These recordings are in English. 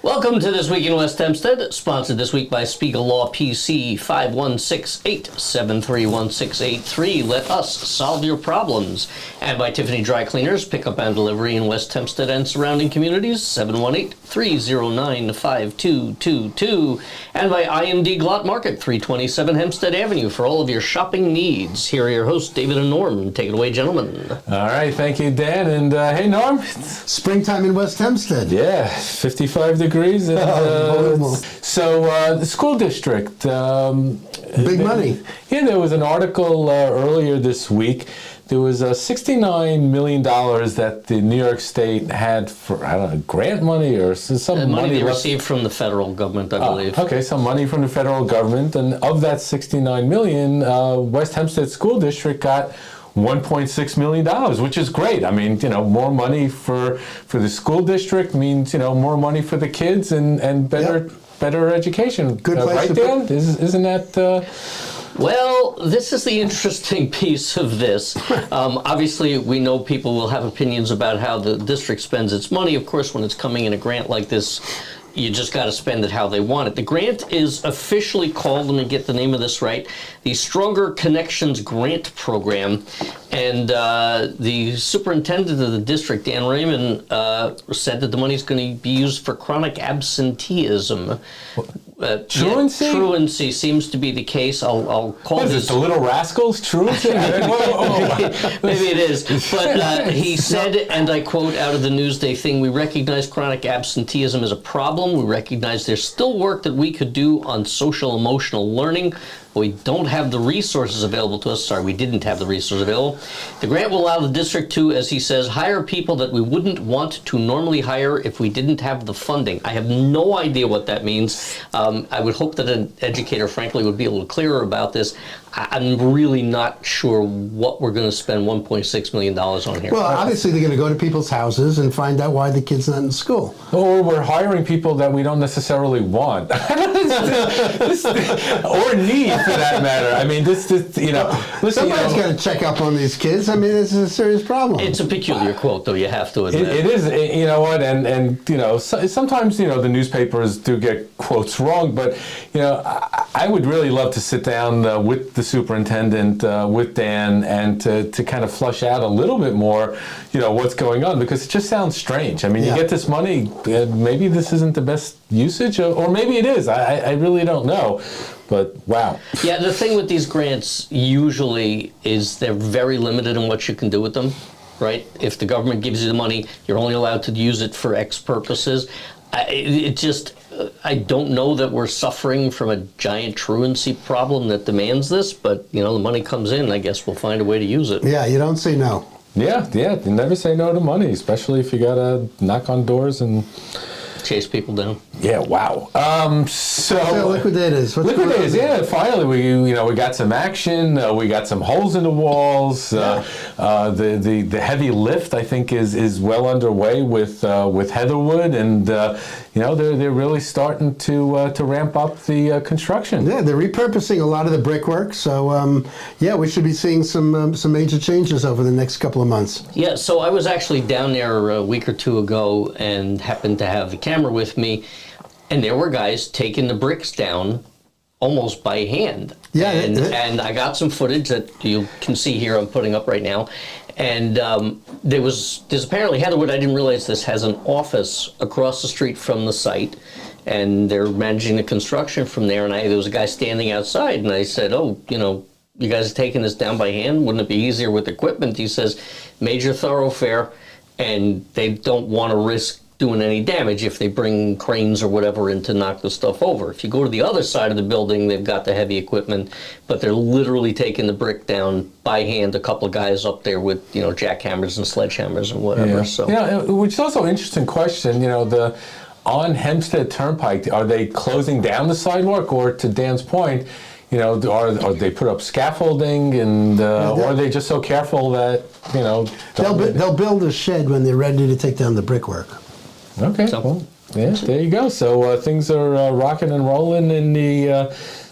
Welcome to This Week in West Hempstead, sponsored this week by Spiegel Law PC 5168-731-683. Let us solve your problems. And by Tiffany Dry Cleaners, pickup and delivery in West Hempstead and surrounding communities, 718-309-5222. And by IMD Glot Market, 327 Hempstead Avenue, for all of your shopping needs. Here are your hosts, David and Norm. Take it away, gentlemen. All right, thank you, Dan. And hey, Norm. Springtime in West Hempstead. Yeah, 55 degrees. And, so the school district. Big money. Yeah, there was an article earlier this week. There was $69 million that the New York State had for, I don't know, grant money or some money they received from the federal government, I believe. Okay, some money from the federal government. And of that $69 million, West Hempstead School District got $1.6 million, which is great. I mean, more money for the school district means, more money for the kids and better education. Good place right, to Dan? Isn't that... Well, this is the interesting piece of this. Obviously, we know people will have opinions about how the district spends its money. Of course, when it's coming in a grant like this, you just got to spend it how they want it. The grant is officially called, let me get the name of this right, the Stronger Connections Grant Program. And the superintendent of the district, Dan Raymond, said that the money is going to be used for chronic absenteeism. Truancy? Truancy seems to be the case. I'll call what is this... it, the Little Rascals? Truancy? Maybe it is. But he said, and I quote out of the Newsday thing, "We recognize chronic absenteeism as a problem. We recognize there's still work that we could do on social emotional learning. We don't have the resources available to us." Sorry, we didn't have the resources available. "The grant will allow the district to," as he says, "hire people that we wouldn't want to normally hire if we didn't have the funding." I have no idea what that means. I would hope that an educator, frankly, would be a little clearer about this. I'm really not sure what we're going to spend $1.6 million on here. Well, obviously they're going to go to people's houses and find out why the kid's not in school. Or we're hiring people that we don't necessarily want. Or need, for that matter. I mean, listen, somebody's got to check up on these kids. I mean, this is a serious problem. It's a peculiar quote, though, you have to admit. It is, you know what, and sometimes, the newspapers do get quotes wrong, but, I would really love to sit down with the superintendent, with Dan, and to kind of flush out a little bit more, what's going on, because it just sounds strange. I mean, you get this money, maybe this isn't the best usage, or maybe it is. I really don't know. But wow. Yeah, the thing with these grants usually is they're very limited in what you can do with them, right? If the government gives you the money, you're only allowed to use it for X purposes. I don't know that we're suffering from a giant truancy problem that demands this, but, the money comes in, I guess we'll find a way to use it. Yeah, you don't say no. Yeah, you never say no to money, especially if you got to knock on doors and... chase people down. Yeah, wow. So Liquidators. Liquidators, yeah. Finally, we got some action. We got some holes in the walls. The heavy lift, I think, is well underway with Heatherwood, and they're really starting to ramp up the construction. Yeah, they're repurposing a lot of the brickwork. So we should be seeing some major changes over the next couple of months. Yeah. So I was actually down there a week or two ago and happened to have the camera with me, and there were guys taking the bricks down almost by hand. Yeah, and I got some footage that you can see here I'm putting up right now. And there's apparently, Heatherwood, I didn't realize this, has an office across the street from the site, and they're managing the construction from there. And there was a guy standing outside, and I said, "Oh, you guys are taking this down by hand? Wouldn't it be easier with equipment?" He says, "Major thoroughfare, and they don't want to risk doing any damage if they bring cranes or whatever in to knock the stuff over. If you go to the other side of the building, they've got the heavy equipment, but they're literally taking the brick down by hand. A couple of guys up there with, jackhammers and sledgehammers and whatever." Yeah. So, which is also an interesting question. On Hempstead Turnpike, are they closing down the sidewalk, or, to Dan's point, are they put up scaffolding, and or are they just so careful that they'll build a shed when they're ready to take down the brickwork. Okay. Well, yeah, there you go. So things are rocking and rolling in the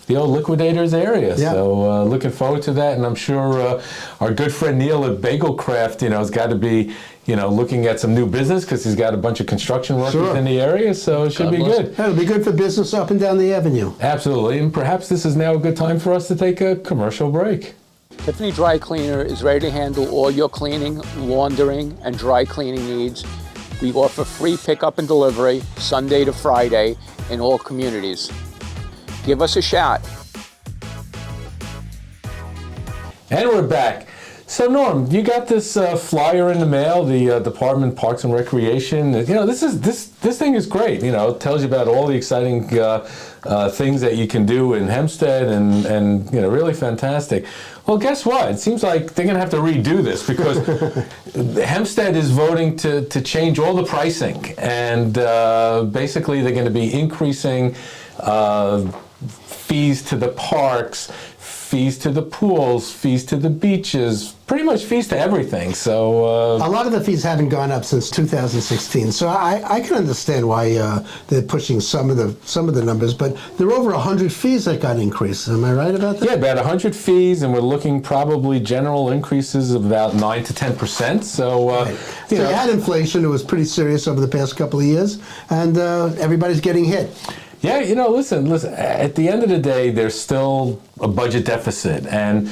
the old Liquidators area. Yeah. So looking forward to that, and I'm sure our good friend Neil at Bagel Craft, has got to be, looking at some new business because he's got a bunch of construction workers in the area, so it should be good. That'll be good for business up and down the avenue. Absolutely, and perhaps this is now a good time for us to take a commercial break. Tiffany Dry Cleaner is ready to handle all your cleaning, laundering, and dry cleaning needs. We offer free pickup and delivery Sunday to Friday in all communities. Give us a shot. And we're back. So Norm, you got this flyer in the mail, the Department of Parks and Recreation. This thing is great. It tells you about all the exciting things that you can do in Hempstead, and really fantastic. Well, guess what? It seems like they're going to have to redo this because Hempstead is voting to change all the pricing, and basically they're going to be increasing fees to the parks, fees to the pools, fees to the beaches, pretty much fees to everything. So a lot of the fees haven't gone up since 2016. So I can understand why they're pushing some of the numbers, but there are over 100 fees that got increased. Am I right about that? Yeah, about 100 fees, and we're looking probably general increases of about 9 to 10%. So Right. So you had inflation. It was pretty serious over the past couple of years, and everybody's getting hit. Yeah, listen, at the end of the day, there's still a budget deficit, and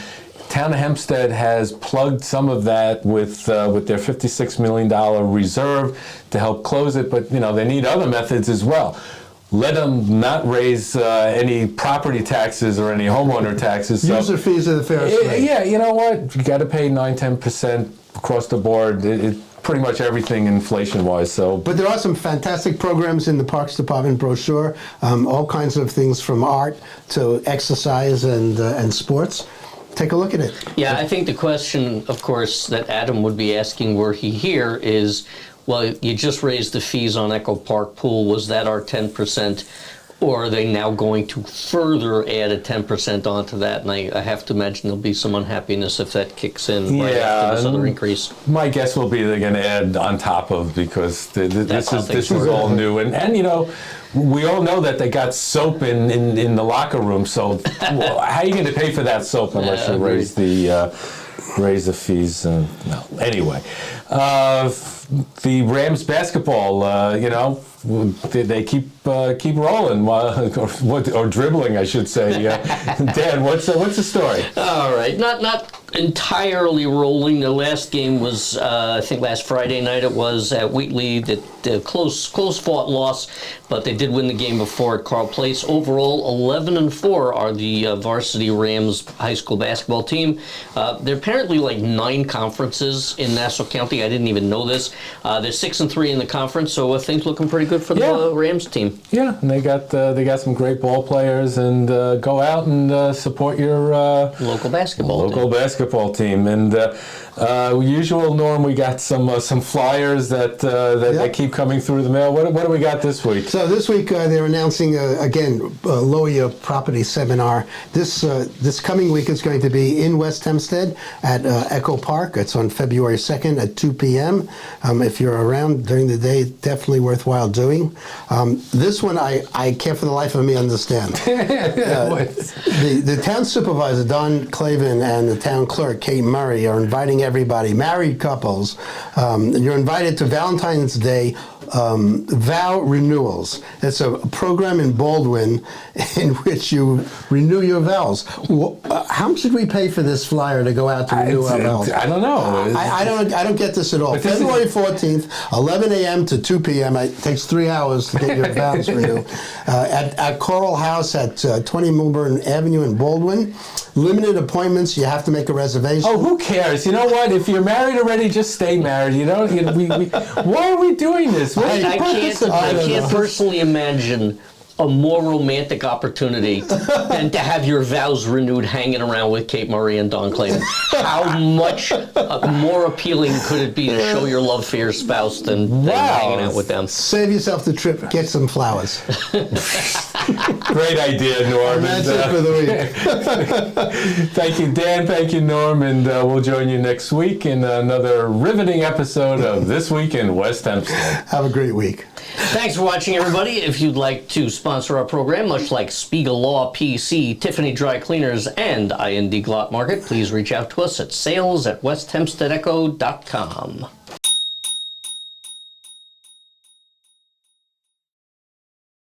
Town of Hempstead has plugged some of that with their $56 million reserve to help close it, but they need other methods as well. Let them not raise any property taxes or any homeowner taxes. User fees are the fairest rate. Yeah, you know what? You got to pay 9-10% across the board. Pretty much everything inflation-wise. So, but there are some fantastic programs in the Parks Department brochure. All kinds of things from art to exercise and sports. Take a look at it. Yeah, I think the question, of course, that Adam would be asking were he here is, well, you just raised the fees on Echo Park Pool. Was that our 10%? Or are they now going to further add a 10% onto that? And I have to imagine there'll be some unhappiness if that kicks in right after this other increase. My guess will be they're going to add on top of, because this is all new. And we all know that they got soap in the locker room. So how are you going to pay for that soap unless you raise the fees? No. Anyway, the Rams basketball, they keep rolling, or dribbling, I should say. Dan, what's the story? All right, not entirely rolling. The last game was, I think, last Friday night. It was at Wheatley. The close fought loss, but they did win the game before at Carl Place. Overall, 11-4 are the varsity Rams high school basketball team. There are apparently like 9 conferences in Nassau County. I didn't even know this. They're 6-3 in the conference, so things looking pretty good for the Rams team. Yeah, and they got some great ball players, and go out and support your local basketball team. And usual, Norm, we got some flyers that they keep coming through the mail. What do we got this week? So this week they're announcing again Lower Your Property Seminar. This coming week is going to be in West Hempstead at Echo Park. It's on February 2nd at 2 p.m. If you're around during the day, definitely worthwhile doing. This one I can't for the life of me understand. The town supervisor, Don Clavin, and the town clerk, Kate Murray, are inviting everybody, married couples. You're invited to Valentine's Day vow renewals. It's a program in Baldwin in which you renew your vows. How much should we pay for this flyer to go out to renew our vows? I don't know. I don't get this at all. February 14th, 11 a.m. to 2 p.m. It takes 3 hours to get your vows renewed. At Coral House at 20 Milburn Avenue in Baldwin. Limited appointments. You have to make a reservation. Oh, who cares? You know what? If you're married already, just stay married. Why are we doing this? I can't personally imagine a more romantic opportunity than to have your vows renewed hanging around with Kate Murray and Don Clayton. How much more appealing could it be to show your love for your spouse than hanging out with them? Save yourself the trip. Get some flowers. Great idea, Norm. And that's it for the week. Thank you, Dan. Thank you, Norm. And we'll join you next week in another riveting episode of This Week in West Hempstead. Have a great week. Thanks for watching, everybody. If you'd like to sponsor our program, much like Spiegel Law PC, Tiffany Dry Cleaners, and IND Glot Market, please reach out to us at sales@westhempsteadecho.com.